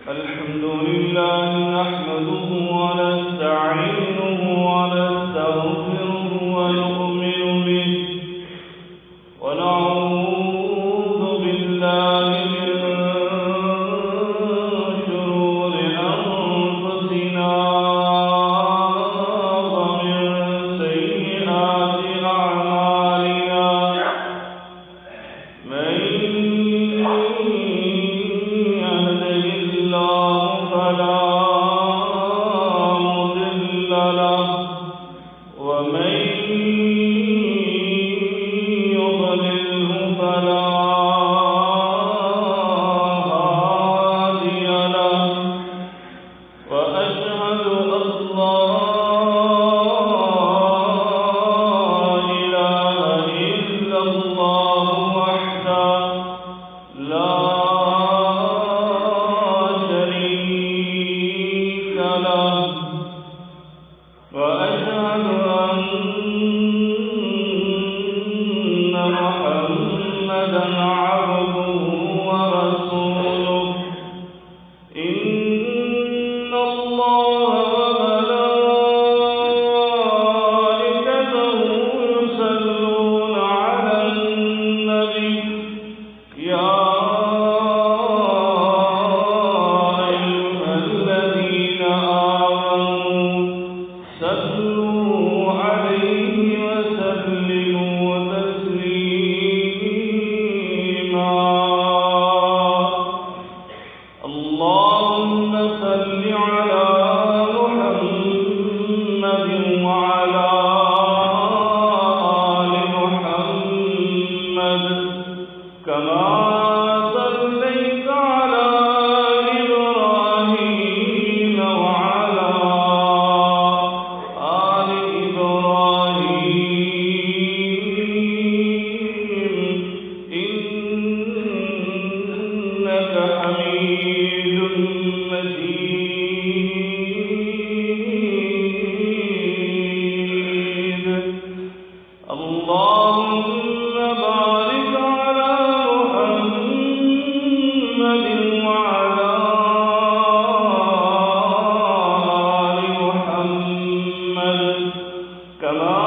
الحمد لله نحمده ونستعينه ونستغفره ونؤمن به ونعوذ بالله من شرور أنفسنا ومن سيئات أعمالنا من يهده الله فلا مضل له ومن يضلله فلا هادي له وأشهد أن لا إله إلا الله وحده لا شريك له وأشهد أن محمدا عبده ورسوله إن الله وملائكته يصلون على النبي يا أيها الذين آمنوا صلوا عليه وسلموا تسليما اللهم صل على محمد وعلى آل محمد كما صليت على إبراهيم وعلى آل إبراهيم إنك حميد مجيد اللهم بارك على محمد وعلى آل محمد كما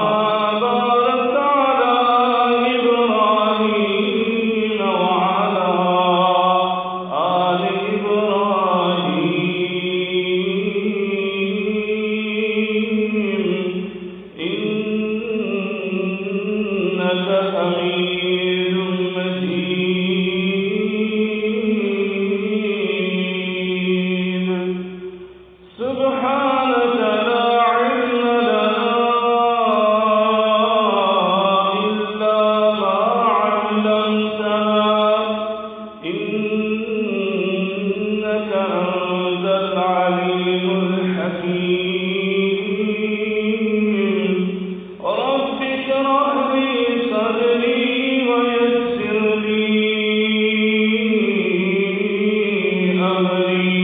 باركت على إبراهيم وعلى آل إبراهيم إنك حميد مجيد سبحانك لا علم لنا إلا ما علمتنا إنك أنت العليم الحكيم رب اشرح لي صدري ويسر لي أمري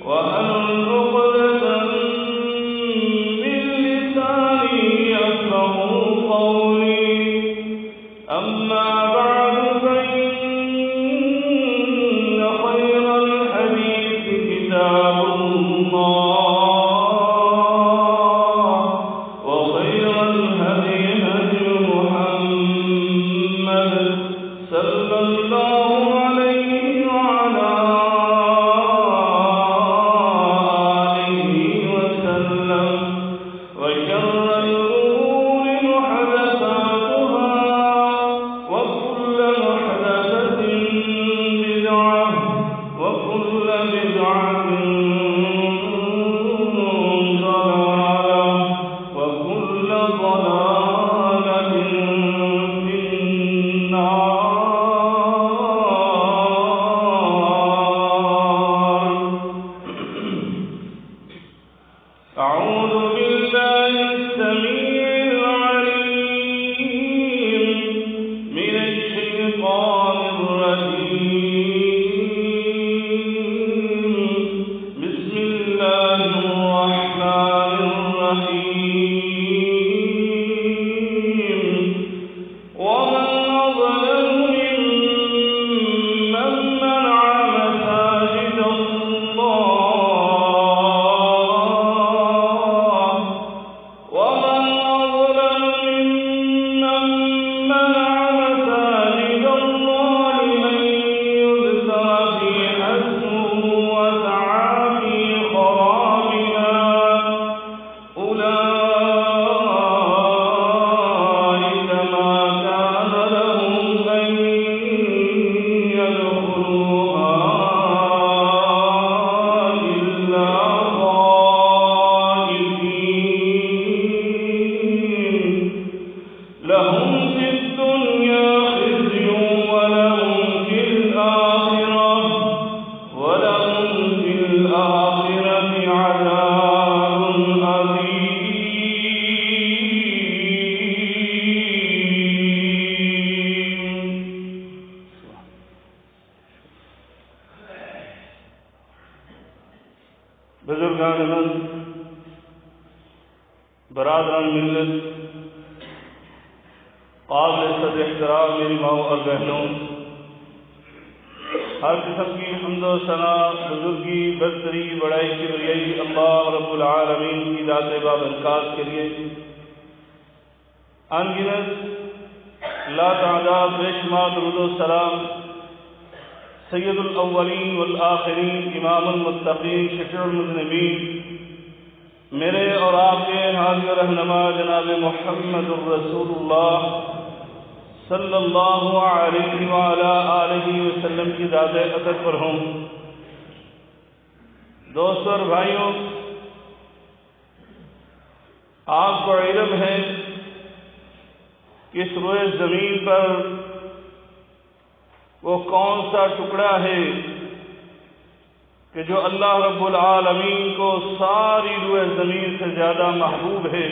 وأحلل عقدة من لساني يفقهوا قولي أما بعد فإن خير الحديث كتاب الله وخير الهدي هدي محمد صلى الله عليه وعلى آله وسلم وشر الأمور محدثاتها وكل محدثة بدعة وكل بدعة ضلالة وكل ضلالة في النار أعوذ بالله السميع العليم من الشيطان الرجيم بسم الله الرحمن الرحيم ومن أظلم بزرگان من، برادران ملت، قابل صدر احترام میری ماؤں اور بہنوں، ہر قسم کی حمد و ثنا، بزرگی، برتری، بڑائی، کبریائی اللہ رب العالمین کی ذات بابرکات کے لیے ان گنت لا تعداد بے شمار درود و سلام سید الاولین والآخرین، امام المتقین، شفیع المذنبین، میرے اور آپ کے ہادی و رہنما جناب محمد الرسول اللہ صلی اللہ علیہ وآلہ آلہ وسلم کی ذات اقدس پر ہوں۔ دوستوں اور بھائیوں، آپ کو علم ہے کہ اس روئے زمین پر وہ کون سا ٹکڑا ہے کہ جو اللہ رب العالمین کو ساری روئے زمین سے زیادہ محبوب ہے؟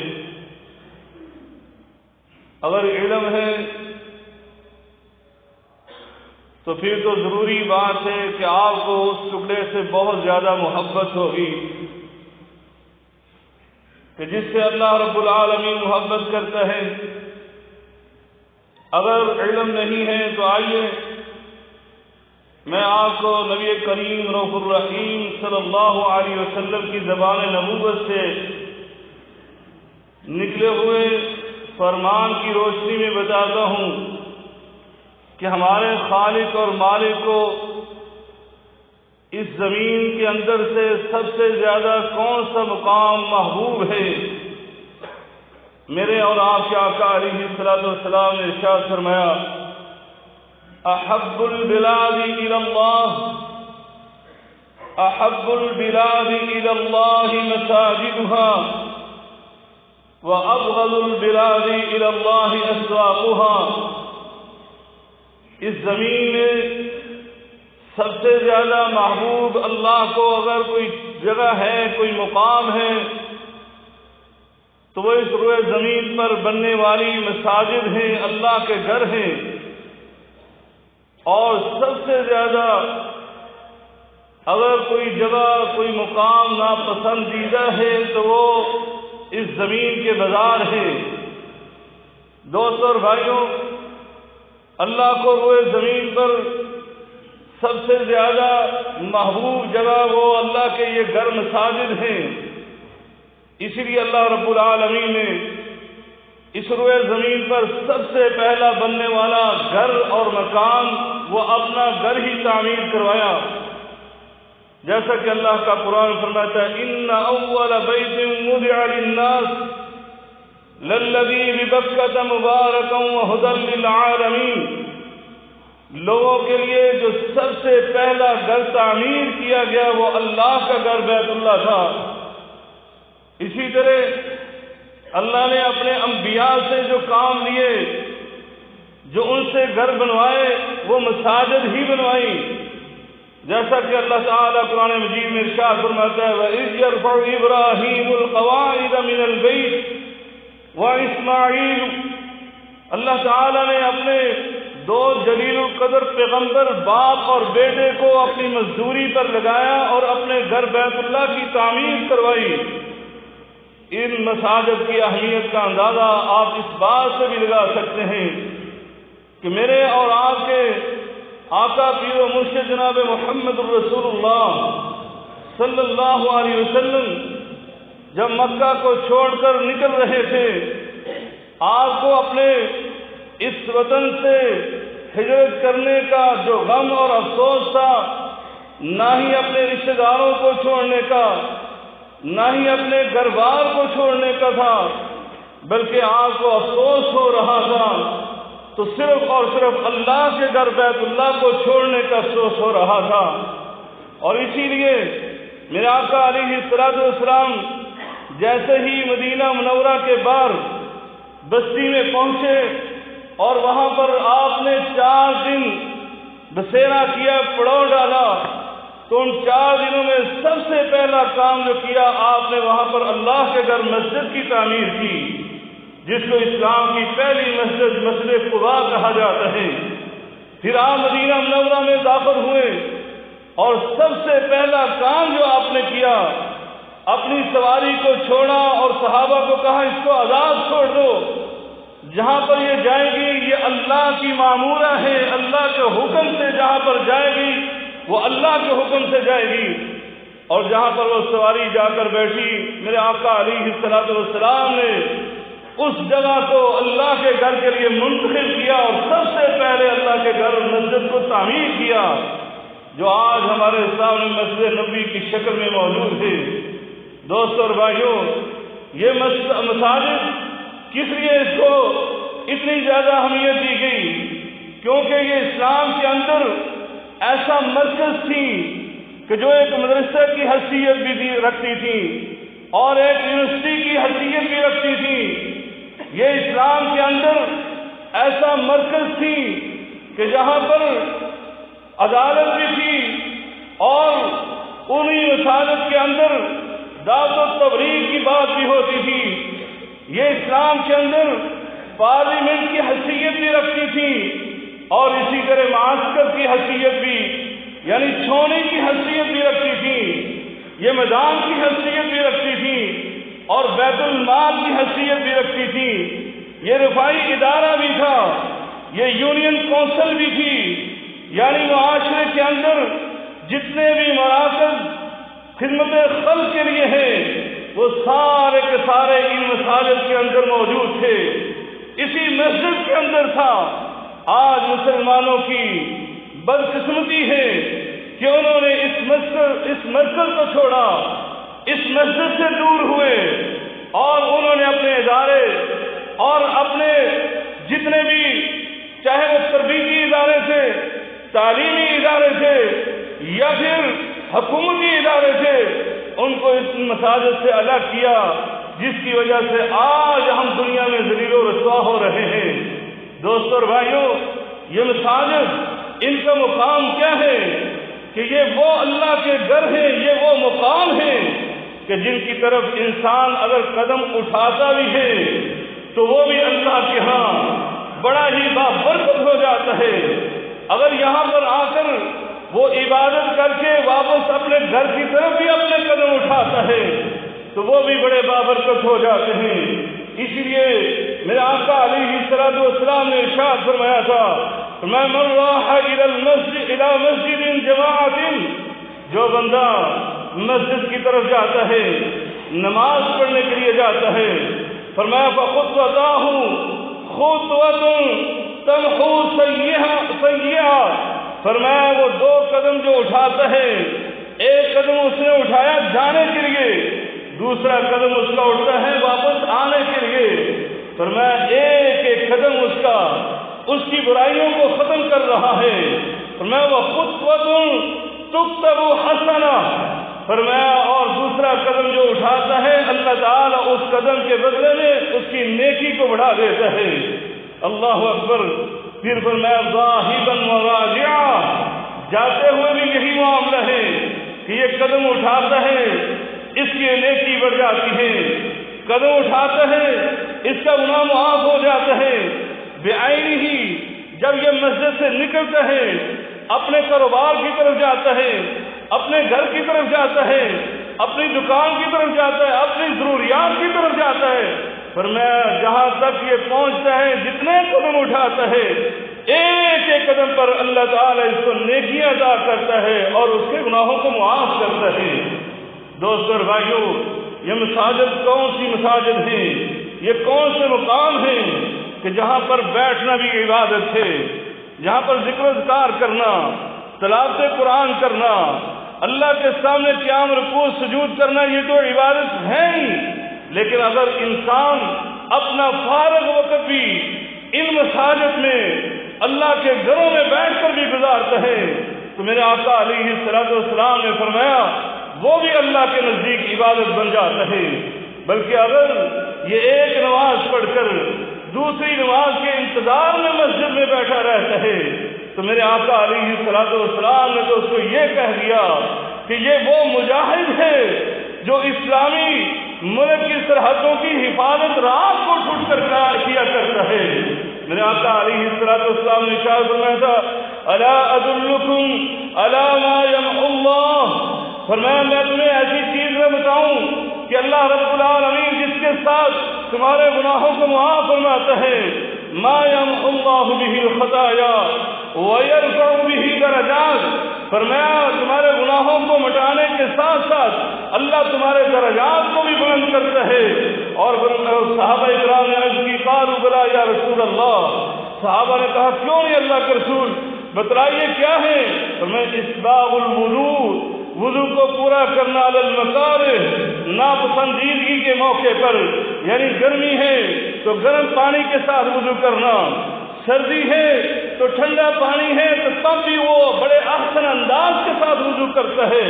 اگر علم ہے تو پھر تو ضروری بات ہے کہ آپ کو اس ٹکڑے سے بہت زیادہ محبت ہوگی کہ جس سے اللہ رب العالمین محبت کرتا ہے۔ اگر علم نہیں ہے تو آئیے میں آپ کو نبی کریم رؤوف الرحیم صلی اللہ علیہ وسلم کی زبان نبوت سے نکلے ہوئے فرمان کی روشنی میں بتاتا ہوں کہ ہمارے خالق اور مالک کو اس زمین کے اندر سے سب سے زیادہ کون سا مقام محبوب ہے۔ میرے اور آپ کے آقا علیہ الصلوۃ والسلام نے ارشاد فرمایا، احب البلاد الی اللہ، احب البلاد الی اللہ مساجدها وابغض البلاد الی اللہ اسواقها۔ اس زمین میں سب سے زیادہ محبوب اللہ کو اگر کوئی جگہ ہے، کوئی مقام ہے، تو وہ اس روئے زمین پر بننے والی مساجد ہیں، اللہ کے گھر ہیں، اور سب سے زیادہ اگر کوئی جگہ، کوئی مقام ناپسندیدہ ہے تو وہ اس زمین کے بازار ہیں۔ دوستوں اور بھائیوں، اللہ کو روئے زمین پر سب سے زیادہ محبوب جگہ وہ اللہ کے یہ گھر مساجد ہیں۔ اسی لیے اللہ رب العالمین نے اس روئے زمین پر سب سے پہلا بننے والا گھر اور مکان وہ اپنا گھر ہی تعمیر کروایا، جیسا کہ اللہ کا قرآن فرماتا ہے، ان اول بیت وضع للناس للذی ببکۃ مبارکا وہدی للعالمین۔ لوگوں کے لیے جو سب سے پہلا گھر تعمیر کیا گیا وہ اللہ کا گھر بیت اللہ تھا۔ اسی طرح اللہ نے اپنے انبیاء سے جو کام لیے، جو ان سے گھر بنوائے، وہ مساجد ہی بنوائی، جیسا کہ اللہ تعالیٰ قرآن مجید میں ارشاد فرماتا ہے، وَإِذْ يَرْفَعُ إِبْرَاهِيمُ الْقَوَاعِدَ مِنَ الْبَيْتِ وَإِسْمَاعِيلُ۔ اللہ تعالیٰ نے اپنے دو جلیل القدر پیغمبر باپ اور بیٹے کو اپنی مزدوری پر لگایا اور اپنے گھر بیت اللہ کی تعمیر کروائی۔ ان مساجد کی اہمیت کا اندازہ آپ اس بات سے بھی لگا سکتے ہیں کہ میرے اور آپ کے آقا پیر و مرشد جناب محمد الرسول اللہ صلی اللہ علیہ وسلم جب مکہ کو چھوڑ کر نکل رہے تھے، آپ کو اپنے اس وطن سے ہجرت کرنے کا جو غم اور افسوس تھا، نہ ہی اپنے رشتہ داروں کو چھوڑنے کا، نہ ہی اپنے گھر بار کو چھوڑنے کا تھا، بلکہ آپ کو افسوس ہو رہا تھا تو صرف اور صرف اللہ کے گھر بیت اللہ کو چھوڑنے کا افسوس ہو رہا تھا۔ اور اسی لیے میرے آقا علیہ الصلوۃ والسلام جیسے ہی مدینہ منورہ کے باہر بستی میں پہنچے اور وہاں پر آپ نے 4 دن بسیرا کیا، پڑاؤ ڈالا، تو ان 4 دنوں میں سب سے پہلا کام جو کیا، آپ نے وہاں پر اللہ کے گھر مسجد کی تعمیر کی، جس کو اسلام کی پہلی مسجد مسجد قباء کہا جاتا ہے۔ پھر آپ مدینہ منورہ میں داخل ہوئے اور سب سے پہلا کام جو آپ نے کیا، اپنی سواری کو چھوڑا اور صحابہ کو کہا اس کو آزاد چھوڑ دو، جہاں پر یہ جائے گی یہ اللہ کی معمورہ ہے، اللہ کے حکم سے جہاں پر جائے گی وہ اللہ کے حکم سے جائے گی۔ اور جہاں پر وہ سواری جا کر بیٹھی، میرے آقا علیہ الصلوۃ والسلام نے اس جگہ کو اللہ کے گھر کے لیے منتخب کیا اور سب سے پہلے اللہ کے گھر مسجد کو تعمیر کیا، جو آج ہمارے سامنے مسجد نبوی کی شکل میں موجود ہے۔ دوستوں اور بھائیوں، یہ مساجد کس لیے اس کو اتنی زیادہ اہمیت دی گئی؟ کیونکہ یہ اسلام کے اندر ایسا مرکز تھی کہ جو ایک مدرسہ کی حیثیت بھی رکھتی تھی اور ایک یونیورسٹی کی حیثیت بھی رکھتی تھی۔ یہ اسلام کے اندر ایسا مرکز تھی کہ جہاں پر عدالت بھی تھی اور انہی مساجد کے اندر دعوت و تبلیغ کی بات بھی ہوتی تھی۔ یہ اسلام کے اندر پارلیمنٹ کی حیثیت بھی رکھتی تھی اور اسی طرح معسکر کی حیثیت بھی، یعنی چھونے کی حیثیت بھی رکھتی تھی، یہ میدان کی حیثیت بھی رکھتی تھی اور بیت المال کی حیثیت بھی رکھتی تھی۔ یہ رفاعی ادارہ بھی تھا، یہ یونین کونسل بھی تھی، یعنی معاشرے کے اندر جتنے بھی مراکز خدمت خلق کے لیے ہیں وہ سارے کے سارے ان مساجد کے اندر موجود تھے، اسی مسجد کے اندر تھا۔ آج مسلمانوں کی بدقسمتی ہے کہ انہوں نے اس مرکز کو چھوڑا، اس مسجد سے دور ہوئے اور انہوں نے اپنے ادارے اور اپنے جتنے بھی چاہے وہ تربیتی ادارے تھے، تعلیمی ادارے تھے یا پھر حکومتی ادارے تھے، ان کو اس مساجد سے الگ کیا، جس کی وجہ سے آج ہم دنیا میں ذلیل و رسوا ہو رہے ہیں۔ دوستوں اور بھائیوں، یہ مساجد ان کا مقام کیا ہے کہ یہ وہ اللہ کے گھر ہیں، یہ وہ مقام ہے کہ جن کی طرف انسان اگر قدم اٹھاتا بھی ہے تو وہ بھی اللہ کے ہاں بڑا ہی بابرکت ہو جاتا ہے۔ اگر یہاں پر آ کر وہ عبادت کر کے واپس اپنے گھر کی طرف بھی اپنے قدم اٹھاتا ہے تو وہ بھی بڑے بابرکت ہو جاتے ہیں۔ اس لیے میرے آقا علیہ الصلوۃ والسلام نے ارشاد فرمایا تھا، من راح الى مسجد جماعت، جو بندہ مسجد کی طرف جاتا ہے، نماز پڑھنے کے لیے جاتا ہے، فرمایا فخطوتاه خطوة تمحو سیئات، فرمایا وہ دو قدم جو اٹھاتا ہے، ایک قدم اس نے اٹھایا جانے کے لیے، دوسرا قدم اس کا اٹھتا ہے واپس آنے کے لیے، فرمایا ایک ایک قدم اس کی برائیوں کو ختم کر رہا ہے۔ فرمایا وہ خطوۃ تکتب حسنہ، فرمایا اور دوسرا قدم جو اٹھاتا ہے اللہ تعالیٰ اس قدم کے بدلے میں اس کی نیکی کو بڑھا دیتا ہے۔ اللہ اکبر۔ پھر فرمایا ذاہبا وراجعا، جاتے ہوئے بھی یہی معاملہ ہے کہ یہ قدم اٹھاتا ہے اس کی نیکی بڑھ جاتی ہے، قدم اٹھاتا ہے اس کا گناہ معاف ہو جاتا ہے۔ بعینہ ہی جب یہ مسجد سے نکلتا ہے اپنے کاروبار کی طرف جاتا ہے، اپنے گھر کی طرف جاتا ہے، اپنی دکان کی طرف جاتا ہے، اپنی ضروریات کی طرف جاتا ہے، فرمایا جہاں تک یہ پہنچتا ہے جتنے قدم اٹھاتا ہے ایک ایک قدم پر اللہ تعالیٰ اس کو نیکیاں عطا کرتا ہے اور اس کے گناہوں کو معاف کرتا ہے۔ دوستو اور بھائیوں، یہ مساجد کون سی مساجد ہیں، یہ کون سے مقام ہیں کہ جہاں پر بیٹھنا بھی عبادت ہے، جہاں پر ذکر و اذکار کرنا، تلاوت قرآن کرنا، اللہ کے سامنے قیام رکوع سجود کرنا، یہ تو عبادت ہے ہی، لیکن اگر انسان اپنا فارغ وقت بھی ان مساجد میں اللہ کے گھروں میں بیٹھ کر بھی گزارتا ہے تو میرے آقا علیہ الصلوۃ والسلام نے فرمایا وہ بھی اللہ کے نزدیک عبادت بن جاتا ہے۔ بلکہ اگر یہ ایک نماز پڑھ کر دوسری نماز کے انتظار میں مسجد میں بیٹھا رہتا ہے تو میرے آقا علیہ الصلوۃ والسلام نے تو اس کو یہ کہہ دیا کہ یہ وہ مجاہد ہے جو اسلامی ملک کی سرحدوں کی حفاظت رات کو اٹھ کر کیا کرتا ہے۔ میرے آقا علیہ الصلوۃ والسلام نے ارشاد فرمایا تھا، الا ادلکم علی ما یمحو اللہ فرمایا میں تمہیں ایسی چیز میں بتاؤں کہ اللہ رب العالمین جس کے ساتھ تمہارے گناہوں کو معاف فرماتا ہے، ما یمحو اللہ بہ الخطایا ویرفع بہ درجات، فرمایا تمہارے گناہوں کو مٹانے کے ساتھ ساتھ اللہ تمہارے درجات کو بھی بلند کرتا ہے۔ اور صحابہ کرام نے عرض کی قالوا بلا یا رسول اللہ، صحابہ نے کہا کیوں نہیں اللہ کے رسول، بتلائیے کیا ہے؟ فرمایا اسباغ الوضوء، وضو کو پورا کرنا علی المکارہ، ناپسندیدگی کے موقع پر، یعنی گرمی ہے تو گرم پانی کے ساتھ وضو کرنا، سردی ہے تو ٹھنڈا پانی ہے تو تب بھی وہ بڑے احسن انداز کے ساتھ وضو کرتا ہے۔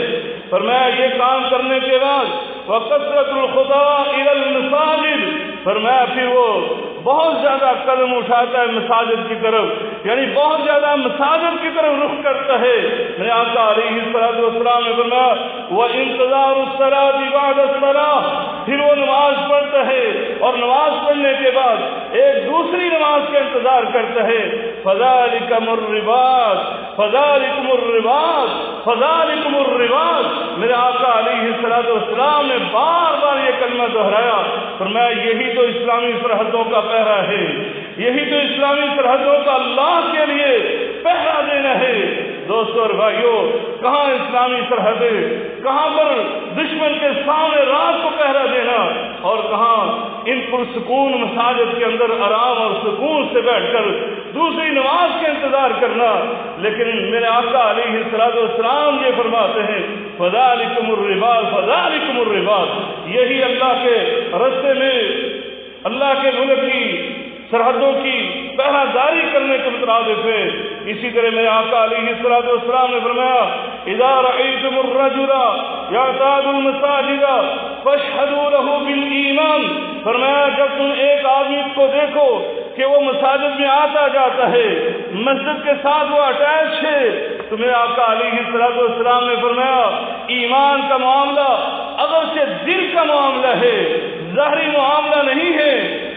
فرمایا یہ کام کرنے کے بعد وَكَثْرَةُ الْخُطَىٰ إِلَى الْمَسَاجِدِ، فرمایا پھر وہ بہت زیادہ قدم اٹھاتا ہے مساجد کی طرف، یعنی بہت زیادہ مساجد کی طرف رخ کرتا ہے۔ میرے آقا علیہ الصلوۃ والسلام نے فرمایا وَإِنْتِظَارُ الصَّلَاةِ بَعْدَ الصَّلَاةِ، پھر وہ نماز پڑھتا ہے اور نماز پڑھنے کے بعد ایک دوسری نماز کا انتظار کرتا ہے۔ فَذَلِكُمُ الرِّبَاطُ فَذَلِكُمُ الرِّبَاطُ فَذَلِكُمُ الرِّبَاطُ، میرے آقا علیہ الصلوۃ والسلام نے بار بار یہ کلمہ دہرایا، فرمایا یہی تو اسلامی سرحدوں کا پہرا ہے، یہی تو اسلامی سرحدوں کا اللہ کے لیے پہرا دینا ہے۔ دوستو اور بھائیو، کہاں اسلامی سرحدیں، کہاں پر دشمن کے سامنے رات کو پہرا دینا، اور کہاں ان پرسکون مساجد کے اندر آرام اور سکون سے بیٹھ کر دوسری نماز کا انتظار کرنا۔ لیکن میرے آقا علیہ الصلوۃ والسلام یہ فرماتے ہیں فذالکم الرباط فذالکم الرباط، یہی اللہ کے راستے میں اللہ کے ملک کی سرحدوں کی پہرا داری کرنے کے مترادف ہے۔ اسی طرح میرے آقا علیہ الصلوۃ والسلام نے فرمایا اذا رأیتم الرجل یعتاد المساجد فاشهدوا له بالایمان، فرمایا جب تم ایک آدمی کو دیکھو کہ وہ مساجد میں آتا جاتا ہے، مسجد کے ساتھ وہ اٹیچ ہے، تو میرے آقا علیہ الصلوۃ والسلام نے فرمایا ایمان کا معاملہ اگرچہ دل کا معاملہ ہے، ظاہری معاملہ نہیں ہے،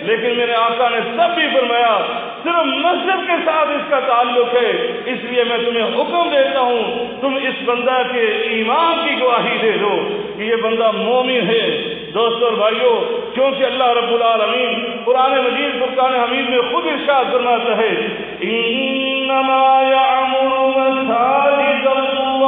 لیکن میرے آقا نے سب بھی فرمایا صرف مسجد کے ساتھ اس کا تعلق ہے، اس لیے میں تمہیں حکم دیتا ہوں تم اس بندہ کے ایمان کی گواہی دے دو کہ یہ بندہ مومن ہے۔ دوستو اور بھائیو، کیونکہ اللہ رب العالمین قرآن مجید فرقان حمید میں خود ارشاد فرماتا ہے انما یعمر مساجد اللہ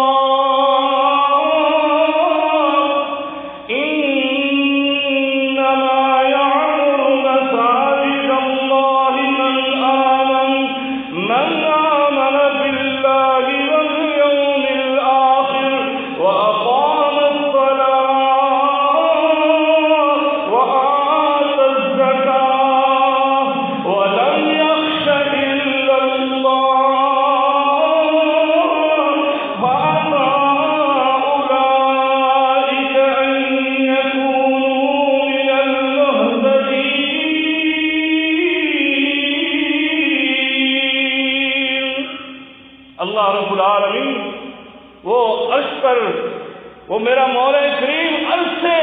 وہ میرا مولا کریم عرش سے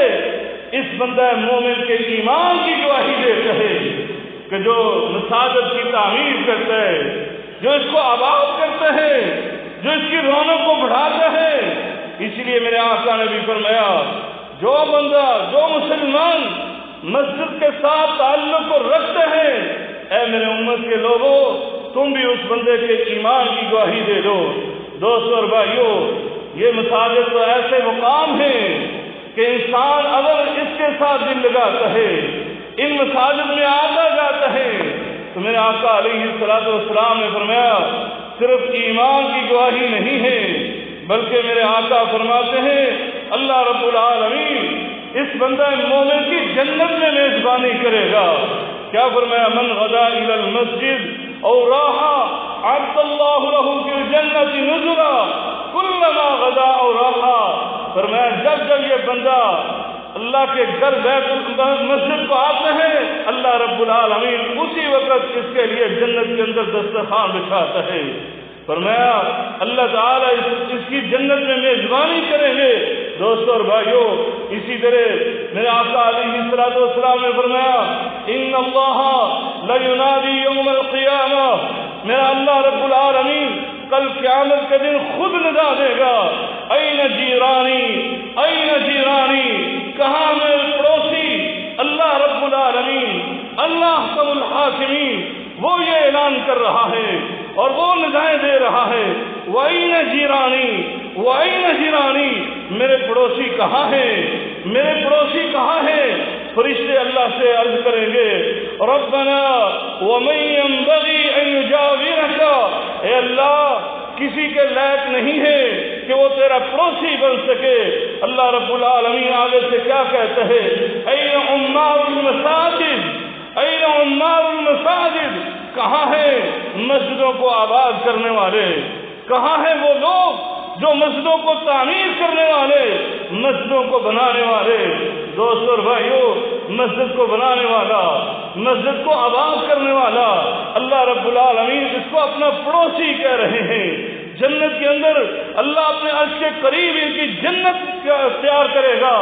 اس بندہ مومن کے ایمان کی گواہی دیتا ہے کہ جو مساجد کی تعمیر کرتا ہے، جو اس کو آباد کرتا ہے، جو اس کی رونق کو بڑھاتا ہے۔ اس لیے میرے آقا نے بھی فرمایا جو بندہ، جو مسلمان مسجد کے ساتھ تعلق کو رکھتے ہیں، اے میرے امت کے لوگوں تم بھی اس بندے کے ایمان کی گواہی دے دو۔ دوستو اور بھائیو، یہ مساجد تو ایسے مقام ہیں کہ انسان اگر اس کے ساتھ دل لگاتا ہے، ان مساجد میں آتا جاتا ہے، تو میرے آقا علیہ الصلوۃ والسلام نے فرمایا صرف ایمان کی گواہی نہیں ہے، بلکہ میرے آقا فرماتے ہیں اللہ رب العالمین اس بندہ مومن کی جنت میں میزبانی کرے گا۔ کیا فرمایا من غدا الی المسجد او راح عد اللہ له فی الجنت نزلا کلما غدا او راح، فرمایا جب یہ بندہ اللہ کے گھر بیت مسجد کو آتا ہے، اللہ رب العالمین اسی وقت اس کے لیے جنت کے اندر دسترخوان بچھاتا ہے۔ فرمایا اللہ تعالیٰ اس کی جنت میں میزبانی کریں گے۔ دوستو اور بھائیو، اسی طرح میرے آقا علیہ الصلوۃ والسلام نے فرمایا ان اللہ لینادی یوم القیامہ، میرا اللہ رب العالمین کل قیامت کے دن خود ندا دے گا، این جیرانی این جیرانی، کہاں میرے پڑوسی؟ اللہ رب العالمین، اللہ احکم الحاکمین وہ یہ اعلان کر رہا ہے اور وہ ندائیں دے رہا ہے، وَأَيْنَ جِيرَانِي وَأَيْنَ جِيرَانِي، میرے پڑوسی کہاں ہیں، میرے پڑوسی کہاں ہیں؟ فرشتے اللہ سے عرض کریں گے ربنا وَمَن يَنبَغِي أَن يُجَاوِرَكَ، اے اللہ کسی کے لائق نہیں ہے کہ وہ تیرا پڑوسی بن سکے۔ اللہ رب العالمین آگے سے کیا کہتے ہیں؟ اَيْنَ عُمَّارُ الْمَسَاجِدِ اَيْنَ عُمَّارُ الْمَسَاجِدِ، کہاں ہیں مسجدوں کو آباد کرنے والے؟ کہاں ہیں وہ لوگ جو مسجدوں کو تعمیر کرنے والے، مسجدوں کو بنانے والے؟ دوستو اور بھائیو، مسجد کو بنانے والا، مسجد کو آباد کرنے والا اللہ رب العالمین اس کو اپنا پڑوسی کہہ رہے ہیں۔ جنت کے اندر اللہ اپنے عرش کے قریب ان کی جنت تیار کرے گا،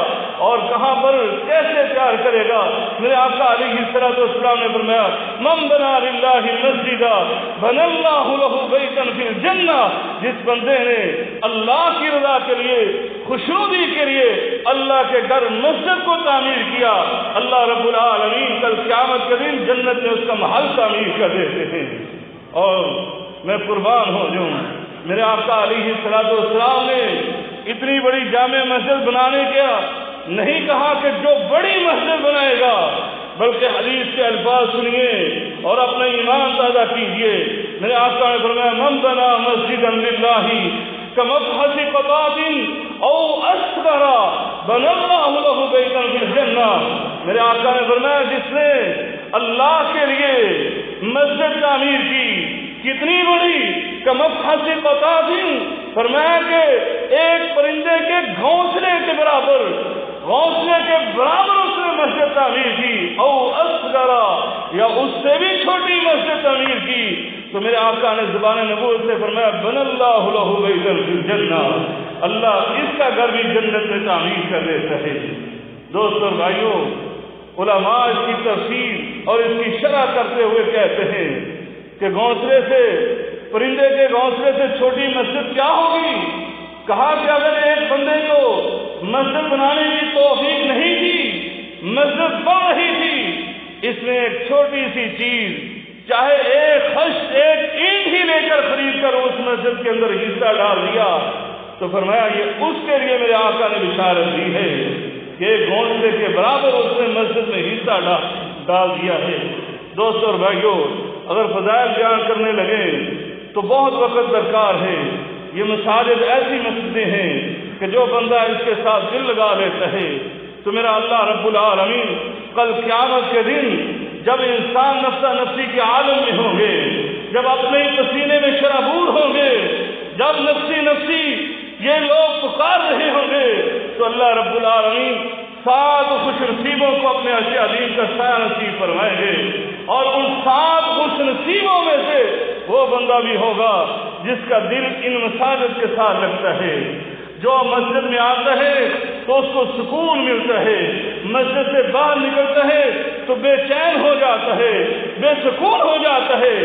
اور کہاں پر کیسے تیار کرے گا؟ میرے آقا علیہ الصلوۃ والسلام نے فرمایا من بنا للہ مسجدا بنى اللہ لہ بیتا فی الجنہ، جس بندے نے اللہ کی رضا کے لیے، خوشنودی کے لیے اللہ کے گھر مسجد کو تعمیر کیا، اللہ رب العالمین کل قیامت کے دن جنت میں اس کا محل تعمیر کر دیتے ہیں۔ اور میں قربان ہو جاؤں، میرے آقا علیہ الصلوۃ والسلام نے اتنی بڑی جامع مسجد بنانے کیا نہیں کہا کہ جو بڑی مسجد بنائے گا، بلکہ حدیث کے الفاظ سنیے اور اپنا ایمان تازہ کیجیے۔ میرے آقا نے فرمایا من بنا مسجدا للہ کمبحث قطاط او اصغر بنى اللہ لہ بیتا فی الجنہ، میرے آقا نے فرمایا جس نے اللہ کے لیے مسجد تعمیر کی، کتنی بڑی؟ کمبحث قطاط، فرمایا کہ ایک پرندے کے گھونسلے کے برابر، گھونسلے کے برابر اس نے مسجد تعمیر کی، او اصغر یا اس سے بھی چھوٹی مسجد تعمیر کی، تو میرے آقا نے زبان نبوت سے فرمایا بنى اللہ لہ بیتا فی الجنہ، اللہ اس کا گھر بھی جنت میں تعمیر کر دیتا ہے۔ دوستو اور بھائیو، علماء اس کی تفسیر اور اس کی شرح کرتے ہوئے کہتے ہیں کہ گھونسلے سے، پرندے کے گھونسلے سے چھوٹی مسجد کیا ہوگی؟ کہا کہ اگر ایک بندے کو مسجد بنانے کی توفیق نہیں تھی، مسجد بن رہی تھی، اس نے ایک چھوٹی سی چیز، چاہے ایک خشت، ایک اینٹ ہی لے کر خرید کر اس مسجد کے اندر حصہ ڈال دیا، تو فرمایا یہ اس کے لیے میرے آقا نے بشارت دی ہے کہ ایک گھونسلے کے برابر اس نے مسجد میں حصہ ڈال دیا ہے۔ دوستو اور بھائیو، اگر فضائل بیان کرنے لگے تو بہت وقت درکار ہے۔ یہ مساجد ایسی مسجدیں ہیں کہ جو بندہ اس کے ساتھ دل لگا لیتا ہے تو میرا اللہ رب العالمین کل قیامت کے دن جب انسان نفسا نفسی کے عالم میں ہوں گے، جب اپنے پسینے میں شرابور ہوں گے، جب نفسی نفسی یہ لوگ پکار رہے ہوں گے، تو اللہ رب العالمین 7 خوش نصیبوں کو اپنے عرش عظیم کا سایہ نصیب فرمائیں گے، اور ان 7 خوش نصیبوں میں سے وہ بندہ بھی ہوگا جس کا دل ان مساجد کے ساتھ لگتا ہے، جو مسجد میں آتا ہے تو اس کو سکون ملتا ہے، مسجد سے باہر نکلتا ہے تو بے چین ہو جاتا ہے، بے سکون ہو جاتا ہے،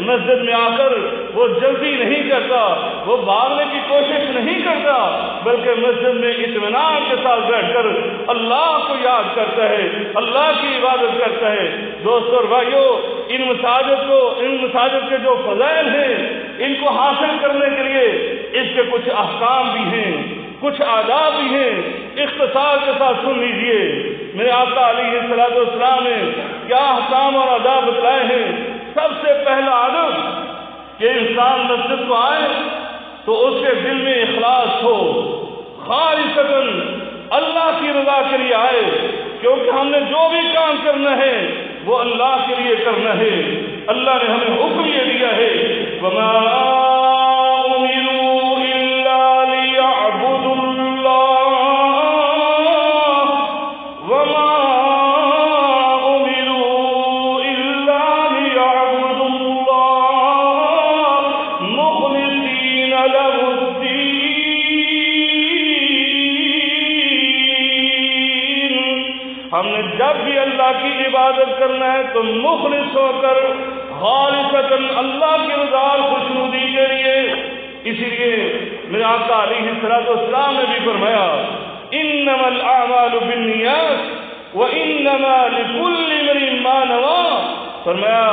مسجد میں آ کر وہ جلدی نہیں کرتا، وہ بھاگنے کی کوشش نہیں کرتا، بلکہ مسجد میں اطمینان کے ساتھ بیٹھ کر اللہ کو یاد کرتا ہے، اللہ کی عبادت کرتا ہے۔ دوستو اور بھائیو، ان مساجد کے جو فضائل ہیں ان کو حاصل کرنے کے لیے اس کے کچھ احکام بھی ہیں، کچھ آداب بھی ہیں، اختصار کے ساتھ سن لیجئے۔ میرے آقا علیہ الصلوۃ والسلام نے کیا احکام اور آداب بتلائے ہیں۔ سب سے پہلا آداب کہ انسان مسجد کو آئے تو اس کے دل میں اخلاص ہو، خالصتاً اللہ کی رضا کے لیے آئے، کیونکہ ہم نے جو بھی کام کرنا ہے وہ اللہ کے لیے کرنا ہے۔ اللہ نے ہمیں حکم یہ دیا ہے وَمَا أُمِرُوا إِلَّا لِيَعْبُدُوا اللَّهَ وَمَا أُمِرُوا إِلَّا لِيَعْبُدُوا اللَّهَ مُخْلِصِينَ لَهُ الدِّينَ، ہم نے جب بھی اللہ کی عبادت کرنا ہے تو مخلص ہو کر خالصتاً اللہ کی رضا اور خوشنودی کے لیے، اس میرے آقا علیہ السلام نے بھی فرمایا انما الاعمال بالنیات وانما لکل امرئ ما نوى، فرمایا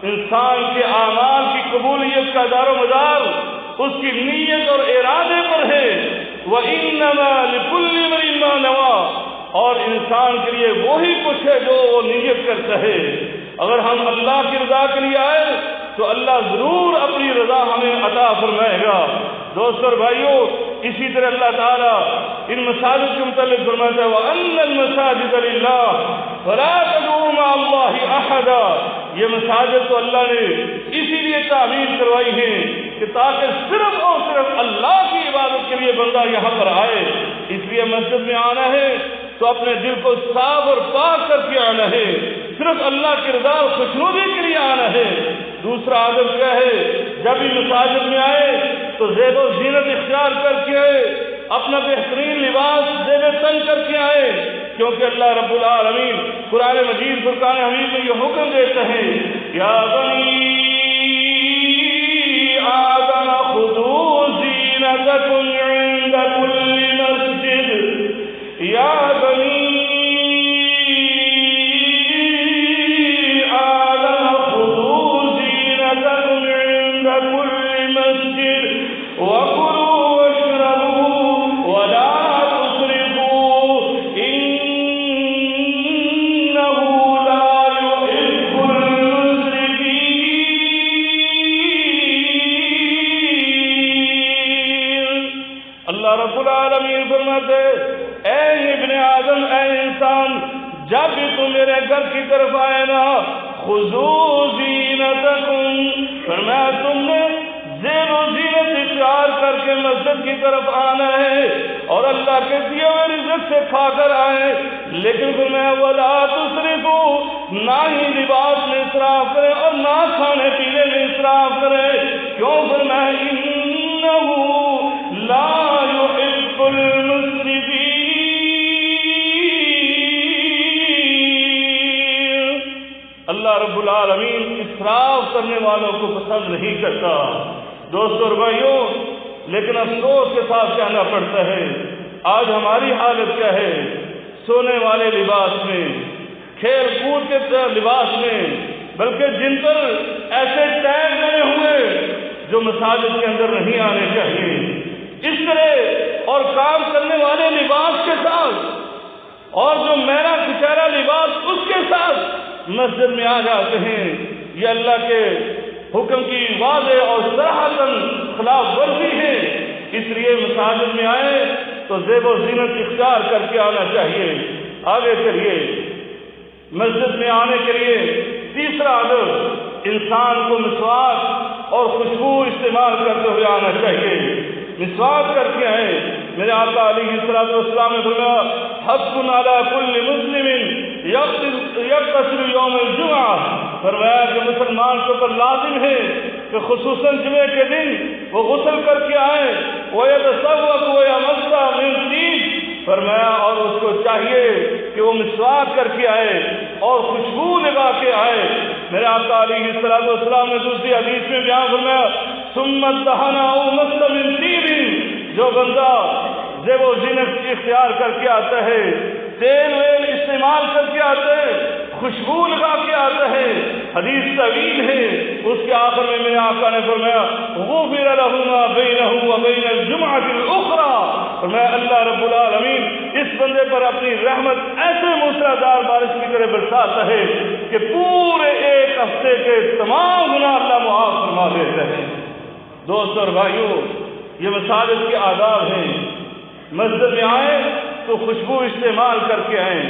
انسان کے اعمال کی قبولیت کا دار و مدار اس کی نیت اور ارادے پر ہے، وانما لکل امرئ ما نوى، اور انسان کے لیے وہی کچھ ہے جو وہ نیت کرتا ہے۔ اگر ہم اللہ کی رضا کے لیے آئے تو اللہ ضرور اپنی رضا ہمیں عطا فرمائے گا۔ دوستو اور بھائیو، اسی طرح اللہ تعالیٰ ان مساجد کے متعلق فرماتا ہے وَأَنَّ الْمَسَاجِدَ لِلَّهِ فَلَا تَدْعُوا مَعَ اللَّهِ أَحَدًا، یہ مساجد تو اللہ نے اسی لیے تعمیر کروائی ہیں کہ تاکہ صرف اور صرف اللہ کی عبادت کے لیے بندہ یہاں پر آئے۔ اس لیے مسجد میں آنا ہے تو اپنے دل کو صاف اور پاک کر کے آنا ہے، صرف اللہ کی رضا اور خوشنودی کے لیے آنا ہے۔ دوسرا عادت کیا ہے؟ جب بھی مساجد میں آئے تو زیب و زینت اختیار کر کے آئے، اپنا بہترین لباس زیب تن کر کے آئے، کیونکہ اللہ رب العالمین قرآن مجید فرقان حمید میں یہ حکم دیتے ہیں یا بنی آدم خذوا زینتکم عند کل مسجد، یا بنی اے ابن آدم، اے انسان، جب بھی تم میرے گھر کی طرف آئے نا خذوا زینتکم، فرمایا تم نے زیب و زینت اختیار کر کے مسجد کی طرف آنا ہے اور اللہ کے دیے ہوئے رزق سے کھا کر آئے، لیکن فرمایا ولا تسرفوا، نہ ہی لباس میں اسراف کرے اور نہ کھانے پینے میں اسراف کرے، کیوں؟ فرمایا انہ لا يحب المسرفین، اللہ رب العالمین اسراف کرنے والوں کو پسند نہیں کرتا۔ دوستو اور بھائیوں، لیکن افسوس کے ساتھ کہنا پڑتا ہے آج ہماری حالت کیا ہے؟ سونے والے لباس میں، کھیل کود کے لباس میں، بلکہ جن پر ایسے ٹیگ لگے ہوئے جو مساجد کے اندر نہیں آنے چاہیے، اس طرح اور کام کرنے والے لباس کے ساتھ اور جو میرا کچہرا لباس اس کے ساتھ مسجد میں آ جاتے ہیں، یہ اللہ کے حکم کی واضح اور صراحتاً خلاف ورزی ہے۔ اس لیے مساجد میں آئے تو زیب و زینت اختیار کر کے آنا چاہیے۔ آگے چلیے، مسجد میں آنے کے لیے تیسرا عادت، انسان کو مسواک اور خوشبو استعمال کرتے ہوئے آنا چاہیے۔ مسواک کر کے آئے۔ میرے آقا علیہ السلام نے فرمایا حق علی کل مسلم یغتسل یوم الجمعہ، فرمایا کہ مسلمان کے اوپر لازم ہے کہ خصوصاً جمعے کے دن وہ غسل کر کے آئے، وَيَتَسَوَّقُ وَيَمَسَّ مِن طِيبٍ، فرمایا اور اس کو چاہیے کہ وہ مسواک کر کے آئے اور خوشبو لگا کے آئے۔ میرے آقا علیہ السلام نے دوسری حدیث میں بیان فرمایا ثم ادہن او مس من طیب، جو بندہ زیب و زینت اختیار کر کے آتا ہے، تیل ویل استعمال کر کے آتا ہے، خوشبو لگا کے آتا ہے، حدیث طویل ہے، اس کے آخر میں میرے آقا نے فرمایا غفر له ما بینہ وبین الجمعۃ الاخرى، فرمایا اللہ رب العالمین اس بندے پر اپنی رحمت ایسے موسلادھار بارش کی طرح برساتا ہے کہ پورے ایک ہفتے کے تمام گناہ اللہ معاف فرما دیتا ہے۔ دوستو اور بھائیوں، یہ مساجد کے آداب ہیں۔ مسجد میں آئیں تو خوشبو استعمال کر کے آئیں۔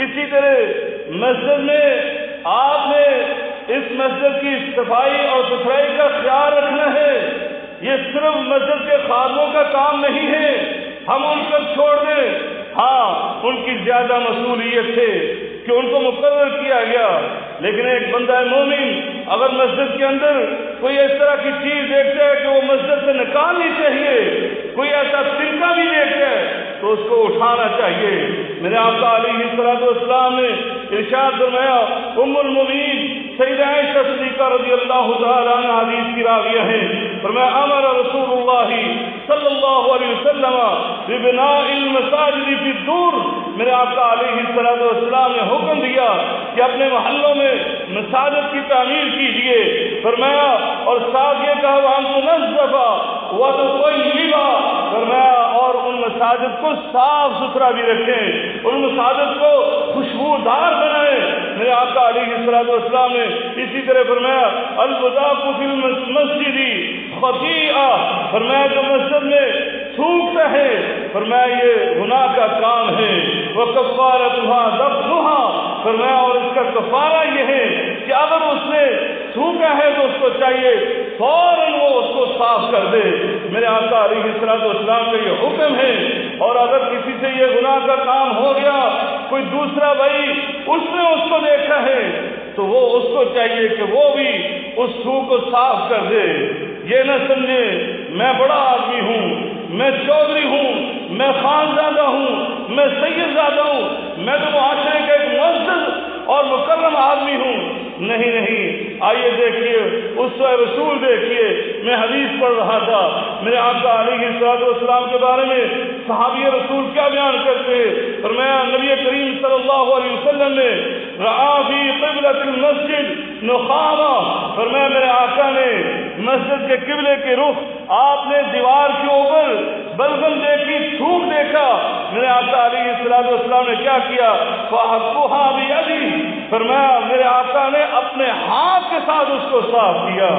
اسی طرح مسجد میں آپ نے اس مسجد کی صفائی اور ستھرائی کا خیال رکھنا ہے۔ یہ صرف مسجد کے خادموں کا کام نہیں ہے، ہم ان پر چھوڑ دیں۔ ہاں، ان کی زیادہ مصرولیت ہے کہ ان کو مقرر کیا گیا، لیکن ایک بندہ مومن اگر مسجد کے اندر کوئی اس طرح کی چیز دیکھتا ہے کہ وہ مسجد سے نکالنی چاہیے، کوئی ایسا طریقہ بھی دیکھتا ہے تو اس کو اٹھانا چاہیے۔ میرے آقا علیہ السلام نے ارشاد فرمایا، ام المؤمنین سیدہ عائشہ صدیقہ رضی اللہ تعالی عنہا حدیث کی راویہ ہیں، فرمایا امر رسول اللہ اللہ صلی اللہ علیہ وسلم ببناء المساجد فی الدور، میرے آقا علیہ السلام نے حکم دیا کہ اپنے محلوں میں مساجد کی تعمیر کیجیے، فرمایا اور ساتھ یہ کہا وَأَن تُنَظَّفَ وَتُطَيِّبَ، فرمایا اور ان مساجد کو صاف ستھرا بھی رکھیں، ان مساجد کو خوشبودار بنائیں۔ میرے آقا علیہ السلام نے اسی طرح فرمایا البذاق فی المسجد خطیئہ، فرمایا جو مسجد میں تھوکتا ہے فرمایا یہ گناہ کا کام ہے، وَكَفَّارَتُهَا دَفْنُهَا، فرمایا اور اس کا کفارہ یہ ہے کہ اگر اس نے تھوکا ہے تو اس کو چاہیے فوراً وہ اس کو صاف کر دے۔ میرے آقا علیہ السلام کا یہ حکم ہے، اور اگر کسی سے یہ گناہ کا کام ہو گیا، کوئی دوسرا بھائی اس نے اس کو دیکھا ہے تو وہ اس کو چاہیے کہ وہ بھی اس تھوک کو صاف کر دے۔ یہ نہ سمجھے میں بڑا آدمی ہوں، میں چودھری ہوں، میں خانزادہ ہوں، میں سید زادہ ہوں، میں تو معاشرے کا ایک معزز اور مکرم آدمی ہوں۔ نہیں نہیں، آئیے دیکھیے اسوہ رسول دیکھیے۔ میں حدیث پڑھ رہا تھا، میرے آقا علیہ السلام کے بارے میں صحابی رسول کیا بیان کرتے ہیں، فرمایا نبی کریم صلی اللہ علیہ وسلم نے رعا فی قبلۃ المسجد نخامہ، فرمایا میرے آقا نے مسجد کے قبلے کے رخ آپ نے دیوار کے اوپر بلغم دیکھی، تھوک دیکھا۔ میرے آقا علیہ السلام نے کیا کیا، فَحَقُّهَا بِيَدِهِ، فرمایا میرے آقا نے اپنے ہاتھ کے ساتھ اس کو صاف کیا۔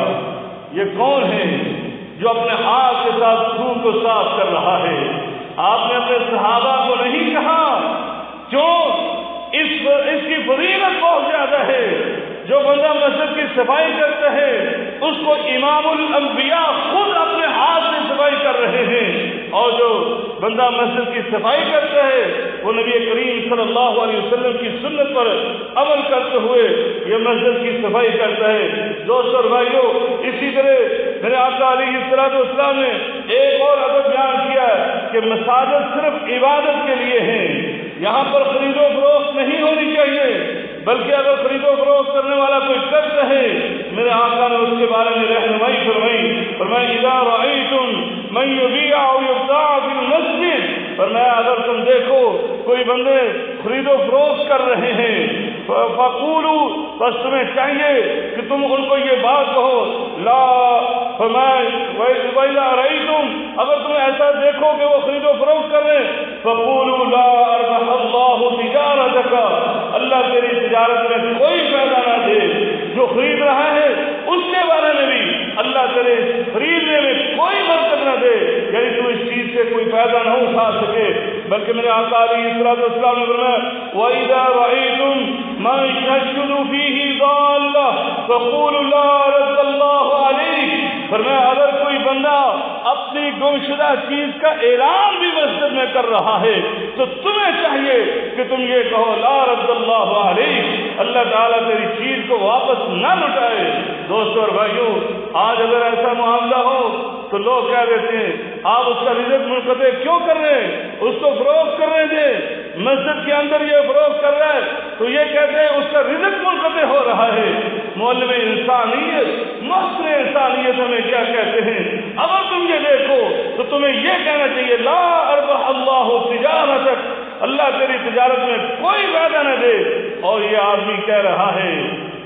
یہ کون ہے جو اپنے ہاتھ کے ساتھ تھوک کو صاف کر رہا ہے؟ آپ نے اپنے صحابہ کو نہیں کہا؟ کیوں؟ اس کی فضیلت بہت زیادہ ہے۔ جو بندہ مسجد کی صفائی کرتا ہے اس کو امام الانبیاء خود اپنے ہاتھ سے صفائی کر رہے ہیں، اور جو بندہ مسجد کی صفائی کرتا ہے وہ نبی کریم صلی اللہ علیہ وسلم کی سنت پر عمل کرتے ہوئے یہ مسجد کی صفائی کرتا ہے۔ دوستو اور بھائیو، اسی طرح میرے آقا علیہ السلام نے ایک اور ادب بیان کیا کہ مساجد صرف عبادت کے لیے ہیں، یہاں پر خرید و فروخت نہیں ہونی چاہیے، بلکہ اگر خرید و فروخت کرنے والا کوئی کرتا ہے میرے آقا نے اس کے بارے میں رہنمائی فرمائی اذا رأیتم من یبیع او یبتاع فی المسجد، فرمایا اگر تم دیکھو کوئی بندے خرید و فروخت کر رہے ہیں فقولوا، بس تمہیں چاہیے کہ تم ان کو یہ بات کہو لا، وَإِذَا رَأَيْتُمْ، اگر تم ایسا دیکھو کہ وہ خرید و فروخت کر رہے ہیں فقولوا لا اربح اللہ تجارتک، اللہ تیری تجارت میں کوئی فائدہ نہ دے، جو خرید رہا ہے اس کے بارے میں بھی اللہ تیرے خریدنے میں کوئی برکت نہ دے، یعنی تو اس چیز سے کوئی فائدہ نہ اٹھا سکے۔ بلکہ میرے آقا علیہ السلام نے فرمایا وَإِذَا رَأَيْتُمْ مَن يَشْهَدُ فِيهِ ضَالَّةً فَقُولُوا لَا رَدَّ اللَّهُ عَلَيْكَ، فرمایا اگر کوئی بندہ اپنی گمشدہ چیز کا اعلان بھی مسجد میں کر رہا ہے تو تمہیں چاہیے کہ تم یہ کہو لا رد اللہ علیک، اللہ تعالیٰ تیری چیز کو واپس نہ لٹائے۔ دوستو اور بھائیو، آج اگر ایسا معاملہ ہو تو لوگ کہہ دیتے ہیں آپ اس کا رزق منقطع کیوں کر رہے ہیں، اس کو فروخت کر رہے تھے، مسجد کے اندر یہ فروخت کر رہا ہے تو یہ کہتے ہیں اس کا رزق منقطع ہو رہا ہے۔ معلم انسانیت، محسن انسانیت ہمیں کیا کہتے ہیں، اگر تم یہ دیکھو تو تمہیں یہ کہنا چاہیے لا اربح اللہ تجارتک، اللہ تیری تجارت میں کوئی فائدہ نہ دے، اور یہ آدمی کہہ رہا ہے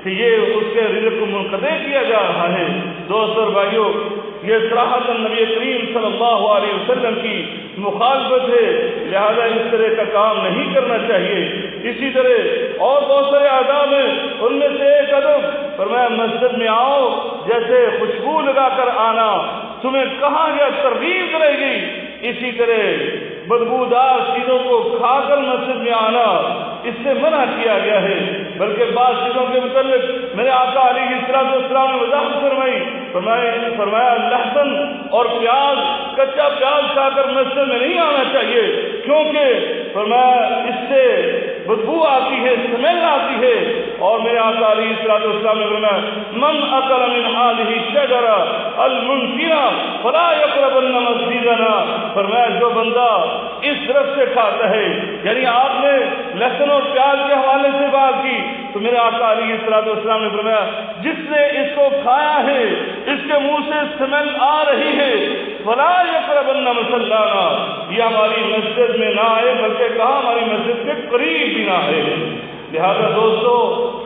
کہ یہ اس کے رزق کو منقطع کیا جا رہا ہے۔ دوستو اور بھائیو، یہ صراحتاً نبی کریم صلی اللہ علیہ وسلم کی مخالفت ہے، لہذا اس طرح کا کام نہیں کرنا چاہیے۔ اسی طرح اور بہت سارے آداب ہیں، ان میں سے ایک ادب فرمایا مسجد میں آؤ جیسے خوشبو لگا کر آنا، تمہیں کہا گیا ترغیب کرے گی، اسی طرح بدبودار چیزوں کو کھا کر مسجد میں آنا اس سے منع کیا گیا ہے۔ بلکہ بعض چیزوں کے متعلق میرے آقا علیہ السلام نے وضاحت فرمایا لہسن اور پیاز، کچا پیاز کھا کر مسجد میں نہیں آنا چاہیے، کیونکہ فرمایا اس سے بدبو آتی ہے، سمیل آتی ہے۔ اور میرے آقا علیہ السلام نے فرمایا من اکل من هذه الشجرة المنتنة فلا يقربن مسجدنا، فرمایا جو بندہ اس درخت سے کھاتا ہے، یعنی آپ نے لہسن اور پیاز کے حوالے سے بات کی تو میرے آقا علیہ السلام نے فرمایا جس نے اس کو کھایا ہے اس کے منہ سے سمیل آ رہی ہے فلا یقربن مصلانا، یہ ہماری مسجد میں نہ آئے بلکہ کہا ہماری مسجد کے قریب بھی نہ آئے۔ لہذا دوستو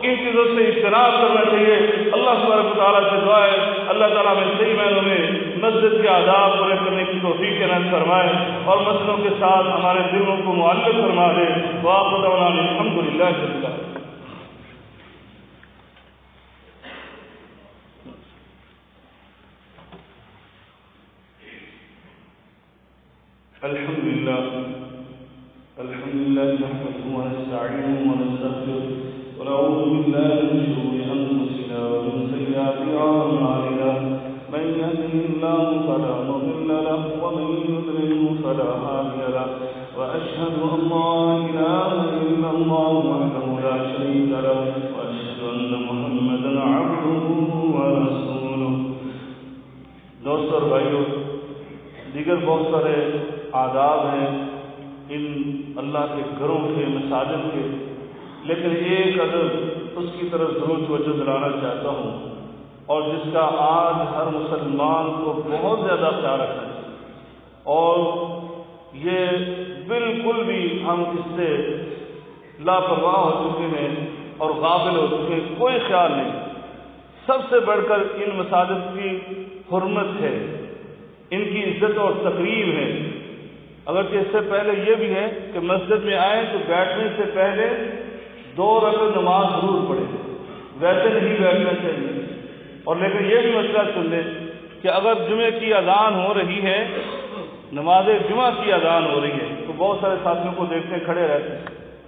ان چیزوں سے اجتناب کرنا چاہیے۔ اللہ تبارک و تعالیٰ سے دعا ہے اللہ تعالیٰ میں صحیح معنوں میں مسجد کے آداب پورے کرنے کی توفیق عنایت فرمائے اور مسجدوں کے ساتھ ہمارے دلوں کو معلق فرما دے۔ وآخر دعوانا الحمدللہ رب العالمین۔ الحمد لله نحمده ونستعينه ونستغفره ونعوذ بالله من شرور أنفسنا ومن سيئات أعمالنا، من يهده الله فلا مضل له ومن يضلل فلا هادي له، وأشهد أن لا إله إلا الله وحده لا شريك له، وأشهد أن محمدا عبده ورسوله۔ دوستو اور بھائیو، دیگر بہت سارے آداب ہیں ان اللہ کے گھروں کے مساجد کے، لیکن ایک ادب اس کی طرف ضرور توجہ دلانا چاہتا ہوں اور جس کا آج ہر مسلمان کو بہت زیادہ خیال رکھنا چاہیے، اور یہ بالکل بھی ہم اس سے لاپرواہ ہو چکے ہیں اور غافل ہو چکے ہیں، کوئی خیال نہیں۔ سب سے بڑھ کر ان مساجد کی حرمت ہے، ان کی عزت اور تقریب ہے۔ اگرچہ اس سے پہلے یہ بھی ہے کہ مسجد میں آئیں تو بیٹھنے سے پہلے 2 رکعت نماز ضرور پڑھیں، ویسے نہیں بیٹھنا چاہیے۔ اور لیکن یہ بھی مسئلہ سن لیں کہ اگر جمعے کی اذان ہو رہی ہے، نماز جمعہ کی اذان ہو رہی ہے، تو بہت سارے ساتھیوں کو دیکھتے ہیں کھڑے رہتے ہیں،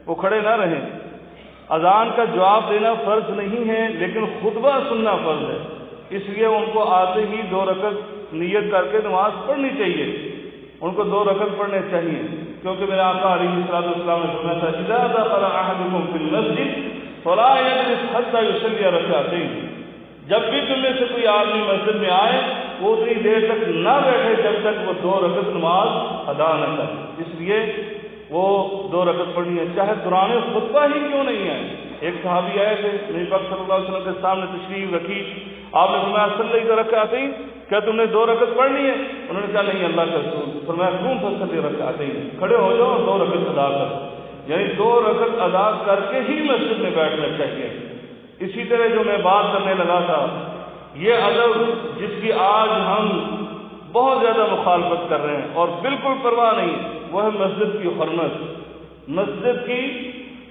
وہ کھڑے نہ رہیں۔ اذان کا جواب دینا فرض نہیں ہے لیکن خطبہ سننا فرض ہے، اس لیے ان کو آتے ہی 2 رکعت نیت کر کے نماز پڑھنی چاہیے، ان کو 2 رکعت پڑھنے چاہیے، کیونکہ میرے آقا علیہ الصلوۃ والسلام نے فرمایا تھا اذا دخل احدکم فی المسجد فلا یجلس حتی یصلی رکعتین، جب بھی تم میں سے کوئی آدمی مسجد میں آئے وہ اتنی دیر تک نہ بیٹھے جب تک وہ 2 رکعت نماز ادا نہ کرے، اس لیے وہ 2 رکعت پڑھنی ہے، چاہے دوران خطبہ ہی کیوں نہیں ہے۔ ایک صحابی آئے تھے نبی پاک صلی اللہ علیہ وسلم کے سامنے تشریف رکھی، آپ نے فرمایا صلی رکعتین، کیا تم نے 2 رکعت پڑھنی ہے؟ انہوں نے کہا نہیں اللہ کا رسول، فرمایا قوم فصلی رکعتین، کھڑے ہو جاؤ اور 2 رکعت ادا کرو، یعنی 2 رکعت ادا کر کے ہی مسجد میں بیٹھنا چاہیے۔ اسی طرح جو میں بات کرنے لگا تھا، یہ ادب جس کی آج ہم بہت زیادہ مخالفت کر رہے ہیں اور بالکل پرواہ نہیں، وہ ہے مسجد کی حرمت، مسجد کی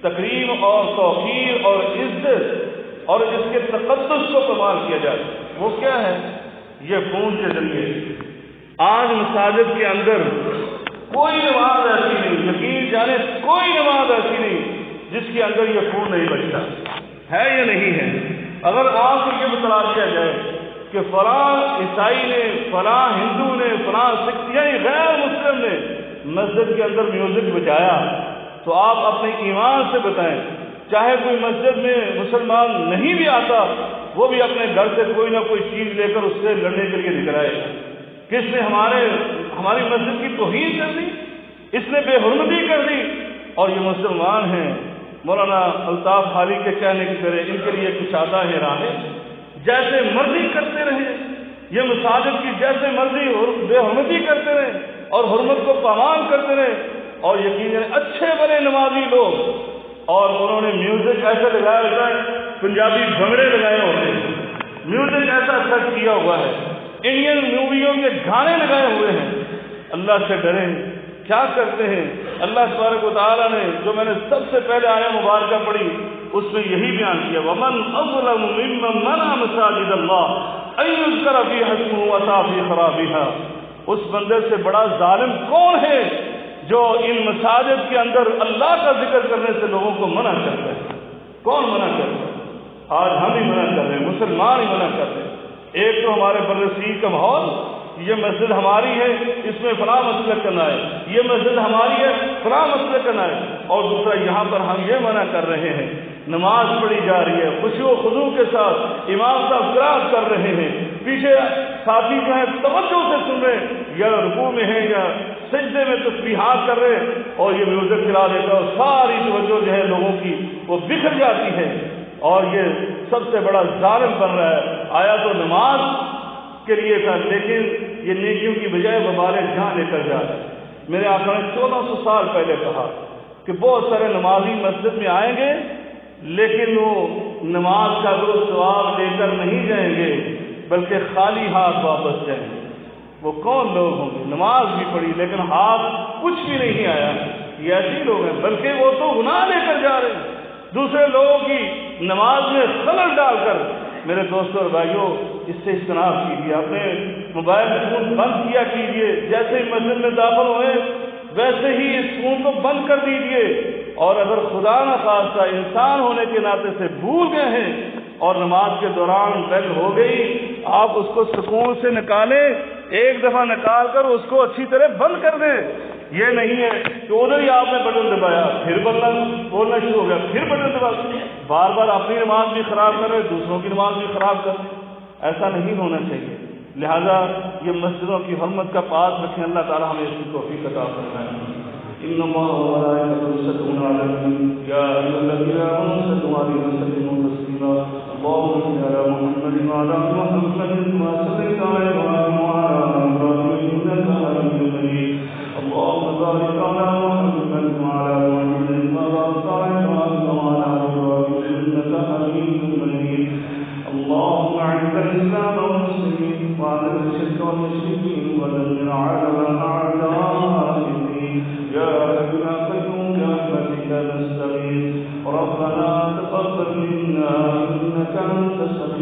تکریم اور توقیر اور عزت اور اس کے تقدس کو کمال کیا جائے۔ وہ کیا ہے؟ یہ فون کے ذریعے آج مساجد کے اندر کوئی نماز ایسی نہیں، یقین جانے کوئی نماز ایسی نہیں جس کے اندر یہ فون نہیں بچتا ہے یا نہیں ہے۔ اگر آپ کو یہ بتلا دیا جائے کہ فلاں عیسائی نے، فلاں ہندو نے، فلاں سکھ یعنی غیر مسلم نے مسجد کے اندر میوزک بجایا تو آپ اپنے ایمان سے بتائیں، چاہے کوئی مسجد میں مسلمان نہیں بھی آتا وہ بھی اپنے گھر سے کوئی نہ کوئی چیز لے کر اس سے لڑنے کے لیے نکل آئے گا۔ کس نے ہماری مسجد کی توہین کر دی، اس نے بے حرمتی کر دی، اور یہ مسلمان ہیں۔ مولانا الطاف حالی کے کہنے کی طرح ان کے لیے کشادہ ہے راہیں، جیسے مرضی کرتے رہیں، یہ مساجد کی جیسے مرضی بے حرمتی کرتے رہیں اور حرمت کو پامال کرتے رہیں، اور یقیناً اچھے بڑے نمازی لوگ، اور انہوں نے میوزک ایسے لگایا ہوتا ہے، پنجابی بھنگڑے لگائے ہوتے ہیں، میوزک ایسا سیٹ کیا ہوا ہے، انڈین موویوں کے گانے لگائے ہوئے ہیں۔ اللہ سے ڈریں، کیا کرتے ہیں؟ اللہ تبارک و تعالیٰ نے جو میں نے سب سے پہلے آیا مبارکہ پڑھی اس میں یہی بیان کیا، وَمَنْ أَظْلَمُ مِمَّنْ مَنَعَ مَسَاجِدَ اللَّهِ أَن يُذْكَرَ فِيهَا اسْمُهُ وَسَعَىٰ فِي خَرَابِهَا، اس بندے سے بڑا ظالم کون ہے جو ان مساجد کے اندر اللہ کا ذکر کرنے سے لوگوں کو منع کرتا ہے؟ کون منع کرتا ہے؟ آج ہم ہی منع کر رہے ہیں، مسلمان ہی منع کر رہے ہیں۔ ایک تو ہمارے برصغیر کا ماحول، یہ مسجد ہماری ہے اس میں فلاں مسئلہ کرنا ہے، یہ مسجد ہماری ہے فلاں مسئلہ کرنا ہے، اور دوسرا یہاں پر ہم یہ منع کر رہے ہیں، نماز پڑھی جا رہی ہے خشوع و خضوع کے ساتھ، امام صاحب قرات کر رہے ہیں، پیچھے ساتھی جو ہے توجہ سے سن رہے ہیں، یا رکوع میں ہیں یا سجدے میں تسبیحات کر رہے ہیں، اور یہ میوزک چلا دیتا اور ساری توجہ جو ہے لوگوں کی وہ بکھر جاتی ہے، اور یہ سب سے بڑا ظالم بن رہا ہے۔ آیا تو نماز کے لیے تھا، لیکن یہ نیکیوں کی بجائے وبال جان لے کر جائے۔ میرے آقا نے 1400 سال پہلے کہا کہ بہت سارے نمازی مسجد میں آئیں گے لیکن وہ نماز کا درست ثواب لے کر نہیں جائیں گے بلکہ خالی ہاتھ واپس جائیں گے۔ وہ کون لوگ ہوں گے؟ نماز بھی پڑھی لیکن ہاتھ کچھ بھی نہیں آیا، یہ ایسے لوگ ہیں، بلکہ وہ تو گناہ لے کر جا رہے ہیں، دوسرے لوگوں کی نماز میں خلل ڈال کر۔ میرے دوستوں اور بھائیوں، اس سے اجتناب کیجیے، اپنے موبائل فون بند کیا کیجیے، جیسے ہی مسجد میں داخل ہوئے ویسے ہی اس فون کو بند کر دیجیے، اور اگر خدا نخواستہ انسان ہونے کے ناطے سے بھول گئے ہیں اور نماز کے دوران بیل ہو گئی، آپ اس کو سکون سے نکالیں، ایک دفعہ نکال کر اس کو اچھی طرح بند کر دیں۔ یہ نہیں ہے کہ ادھر ہی آپ نے بٹن دبایا پھر بولنا شروع ہو گیا، پھر بٹن دبایا، بار بار اپنی نماز بھی خراب کر رہے، دوسروں کی نماز بھی خراب کر رہے۔ ایسا نہیں ہونا چاہیے۔ لہذا یہ مسجدوں کی حرمت کا پاس رکھیں، اللہ تعالی ہمیں اس کی توفیق عطا فرمائے۔ ان اللہ وملائکته یصلون علی النبی یا ایھا الذین آمنوا صلوا علیہ وسلموا تسلیما اللهم صل علی محمد وعلی آل محمد كما صليت على ابراہیم وعلى آل ابراہیم انک حمید مجید اللهم بارک علی محمد وعلى آل محمد كما باركت على ابراہیم وعلى آل ابراہیم انک حمید مجید اللهم اعز الاسلام والمسلمین واذل الشرك والمشركين ودمر اعداء الدين يا حي يا قيوم برحمتك نستغيث ربنا تقبل منا انك انت السميع